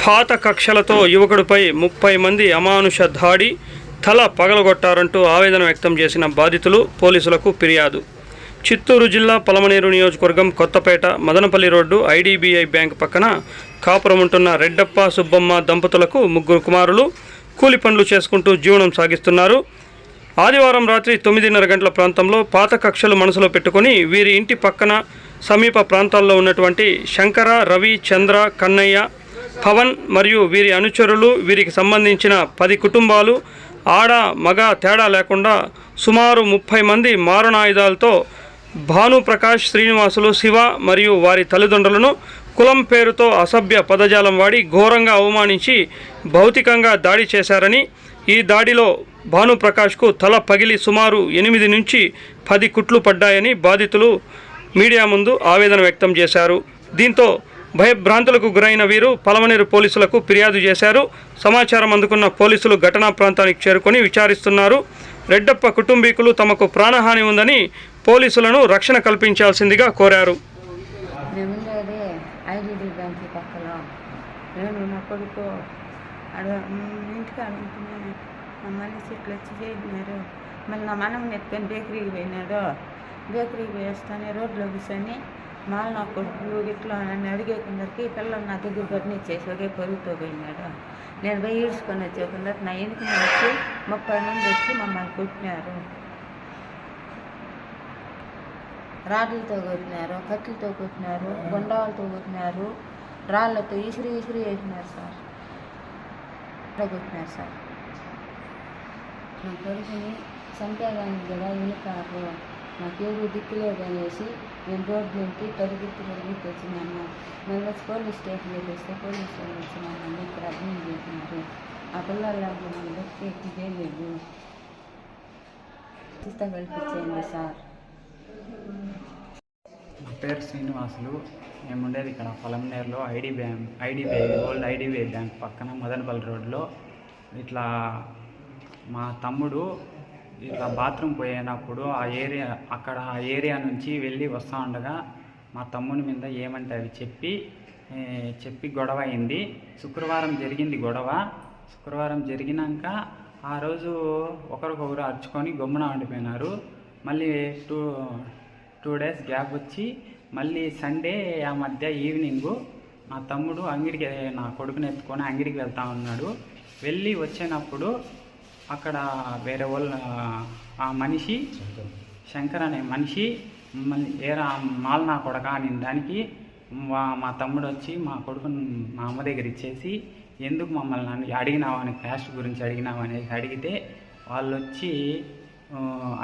పాత కక్షలతో యువకుడిపై 30 మంది అమానుష దాడి, తల పగలగొట్టారంటూ ఆవేదన వ్యక్తం చేసిన బాధితులు పోలీసులకు ఫిర్యాదు. చిత్తూరు జిల్లా పలమనేరు నియోజకవర్గం Kothapeta Madanapalle road IDBI bank పక్కన కాపురం ఉంటున్న రెడ్డప్ప, సుబ్బమ్మ దంపతులకు 3 కుమారులు కూలి పనులు చేసుకుంటూ జీవనం సాగిస్తున్నారు. ఆదివారం రాత్రి 9:30 గంటల ప్రాంతంలో పాత కక్షలు మనసులో పెట్టుకొని వీరి ఇంటి పక్కన సమీప ప్రాంతాల్లో ఉన్నటువంటి శంకర, రవి, చంద్ర, కన్నయ్య, పవన్ మరియు వీరి అనుచరులు, వీరికి సంబంధించిన 10 కుటుంబాలు, ఆడ మగ తేడా లేకుండా సుమారు 30 మంది మారణాయుధాలతో భానుప్రకాష్, శ్రీనివాసులు, శివ మరియు వారి తల్లిదండ్రులను కులం పేరుతో అసభ్య పదజాలం వాడి ఘోరంగా అవమానించి భౌతికంగా దాడి చేశారని, ఈ దాడిలో భానుప్రకాష్కు తల పగిలి సుమారు 8 నుంచి 10 కుట్లు పడ్డాయని బాధితులు మీడియా ముందు ఆవేదన వ్యక్తం చేశారు. దీంతో భయభ్రాంతులకు గురైన వీరు పలమనేరు పోలీసులకు ఫిర్యాదు చేశారు. సమాచారం అందుకున్న పోలీసులు ఘటనా ప్రాంతానికి చేరుకొని విచారిస్తున్నారు. రెడ్డప్ప కుటుంబీకులు తమకు ప్రాణహాని ఉందని పోలీసులను రక్షణ కల్పించాల్సిందిగా కోరారు. ఐడిబి బ్యాంక్ పక్కన నేను నా కొడుకు ఇంటికి అనుకుంటున్నాను. మళ్ళీ చెట్లు వచ్చి చేసినారు. మళ్ళీ నా మనం ఎత్తుకొని బేకరీకి పోయినాడు. బేకరీకి పోయేస్తానే రోడ్లో కూర్చొని మళ్ళీ నా కొడుకు ఇట్లా నన్ను అడిగే కొందరికి పిల్లలు నా దగ్గర బట్టినిచ్చేసి ఒకే పరుగుతో పోయినాడు. నేను పోయి ఈడ్చుకొని వచ్చే కొందరికి నా ఎనికి వచ్చి 30 మంది వచ్చి మమ్మల్ని కొట్టినారు. రాడ్లతో కొట్టినారు, కత్తులతో కొట్టినారు, బొండాలతో కొట్టినారు, రాళ్ళతో ఇసిరి వేసినారు సార్. కొట్టినారు సార్. నా కొడుకుని చంపేదానికి కూడా ఎన్నికారు నాకేదో దిక్కులేదనేసి నేను రోడ్డు నుంచి పరిగెత్తి వచ్చినాను. మళ్ళీ వచ్చి పోలీస్ స్టేషన్కి వస్తే పోలీస్ స్టేషన్ వచ్చినాను. ఇక్కడ అర్థం చేసినారు. ఆ పిల్లలకి మన బతికి చేయలేదు. చిస్తా కల్పించేయండి సార్. నా పేరు శ్రీనివాసులు. మేము ఉండేది ఇక్కడ పలమనేరులో ఐడిబిఐ ఓల్డ్ ఐడిబిఐ బ్యాంక్ పక్కన మదనపల్లి రోడ్లో. ఇట్లా మా తమ్ముడు ఇట్లా బాత్రూమ్ పోయినప్పుడు ఆ ఏరియా నుంచి వెళ్ళి వస్తూ ఉండగా మా తమ్ముని మీద ఏమంటే అవి చెప్పి గొడవ అయింది. శుక్రవారం జరిగింది గొడవ. శుక్రవారం జరిగినాక ఆ రోజు ఒకరికొకరు అరుచుకొని గమ్మున ఉండిపోయినారు. మళ్ళీ టూ డేస్ గ్యాప్ వచ్చి మళ్ళీ సండే ఆ మధ్య ఈవినింగు నా తమ్ముడు అంగిడికి నా కొడుకుని ఎత్తుకొని అంగిడికి వెళ్తా ఉన్నాడు. వెళ్ళి వచ్చినప్పుడు అక్కడ వేరే వాళ్ళు ఆ మనిషి శంకర్ అనే మనిషి మమ్మల్ని ఏరా మాల్ నా కొడక అని దానికి మా తమ్ముడు వచ్చి మా కొడుకుని మా అమ్మ దగ్గర ఇచ్చేసి ఎందుకు మమ్మల్ని అడిగినావా అని క్యాస్ట్ గురించి అడిగినావా అనేసి అడిగితే వాళ్ళు వచ్చి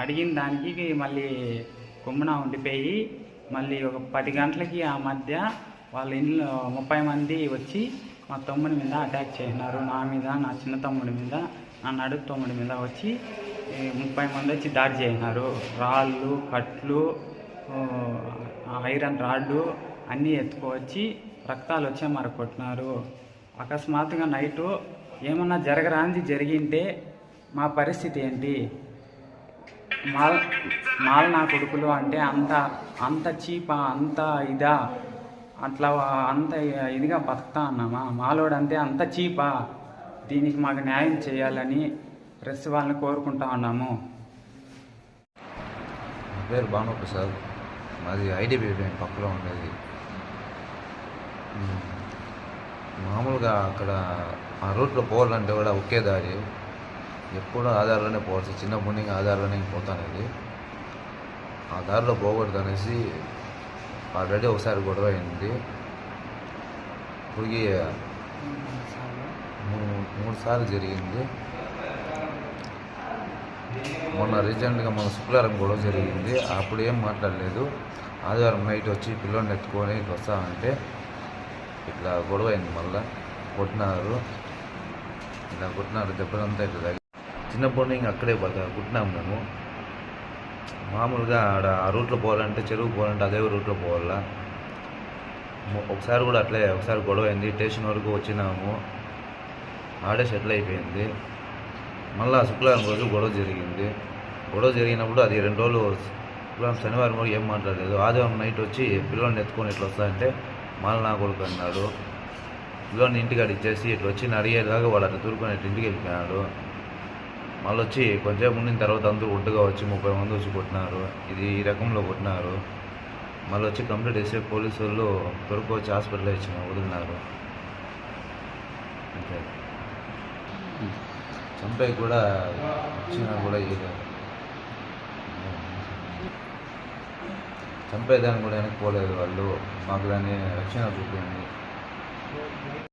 అడిగిన దానికి మళ్ళీ కొమ్మున ఉండిపోయి మళ్ళీ ఒక 10 గంటలకి ఆ మధ్య వాళ్ళ ఇంట్లో 30 మంది వచ్చి మా తమ్ముడి మీద అటాక్ చేసినారు. నా మీద, నా చిన్న తమ్ముడి మీద, నా నడుపు తమ్ముడి మీద వచ్చి 30 మంది వచ్చి దాడి చేసినారు. రాళ్ళు, కట్లు, ఐరన్ రాడ్లు అన్నీ ఎత్తుకోవచ్చి రక్తాలు వచ్చే మరి కొట్టినారు. అకస్మాత్తుగా నైటు ఏమన్నా జరగరాంది జరిగింటే మా పరిస్థితి ఏంటి? మాల్ నా కొడుకులు అంటే అంత చీపా, అంత ఇదా, అట్లా అంత ఇదిగా బతుకుతా అన్నామా? మాలోడు అంటే అంత చీపా? దీనికి మాకు న్యాయం చేయాలని ప్రెస్ వాళ్ళని కోరుకుంటా ఉన్నాము. నా పేరు భానుప్రసాద్. మాది ఐడిబిఐ బ్యాంక్ పక్కలో ఉండేది. మామూలుగా అక్కడ ఆ రూట్లో పోవాలంటే కూడా ఒకే దారి, ఎప్పుడూ ఆధార్లోనే పోవచ్చు. చిన్నప్పటి నుంచి ఆధార్లోనే పోతానేది. ఆ దారిలో పోకూడదు అనేసి ఆల్రెడీ ఒకసారి గొడవ అయింది. ఇప్పటికి 3 సార్లు జరిగింది. మొన్న రీసెంట్గా శుక్రవారం గొడవ జరిగింది. అప్పుడు ఏం మాట్లాడలేదు. ఆదివారం నైట్ వచ్చి పిల్లల్ని ఎత్తుకొని ఇట్లా వస్తామంటే ఇట్లా గొడవ అయింది. మళ్ళీ కొట్టినారు. దెబ్బలంతా ఇట్లా చిన్నప్పటి నుంచి అక్కడే కుట్టినాము మేము. మామూలుగా ఆడ ఆ రూట్లో పోవాలంటే, చెరువు పోవాలంటే అదే రూట్లో పోవాలా. ఒకసారి కూడా అట్లే ఒకసారి గొడవ అయింది. స్టేషన్ వరకు వచ్చినాము. ఆడే సెటిల్ అయిపోయింది. మళ్ళీ శుక్రవారం రోజు గొడవ జరిగింది. గొడవ జరిగినప్పుడు అది 2 రోజులు శుక్రవారం శనివారం కూడా ఏం మాట్లాడలేదు. ఆదివారం నైట్ వచ్చి పిల్లల్ని ఎత్తుకొని ఇట్లా వస్తాయంటే మళ్ళీ నా కొడుకు అన్నాడు. లోన్ ఇంటికాడ ఇచ్చేసి ఇట్లా వచ్చి అడిగేదాకా వాడు అట్లా తూరుకొని ఇట్లా ఇంటికి వెళ్ళిపోయినాడు. మళ్ళీ వచ్చి కొంచెం ఉండిన తర్వాత అందరూ ఒడ్డుగా వచ్చి 30 మంది వచ్చి కొట్టినారు. ఇది ఈ రకంలో కొట్టినారు. మళ్ళీ వచ్చి కంప్లీట్ చేసే పోలీసు వాళ్ళు త్వరగా వచ్చి హాస్పిటల్లో వదిలినారు. అంతే. చంపే కూడా ఇచ్చినా కూడా చంపేదాన్ని కూడా వెనక్కి పోలేదు వాళ్ళు. మాకు దాన్ని రక్షణ చూపింది.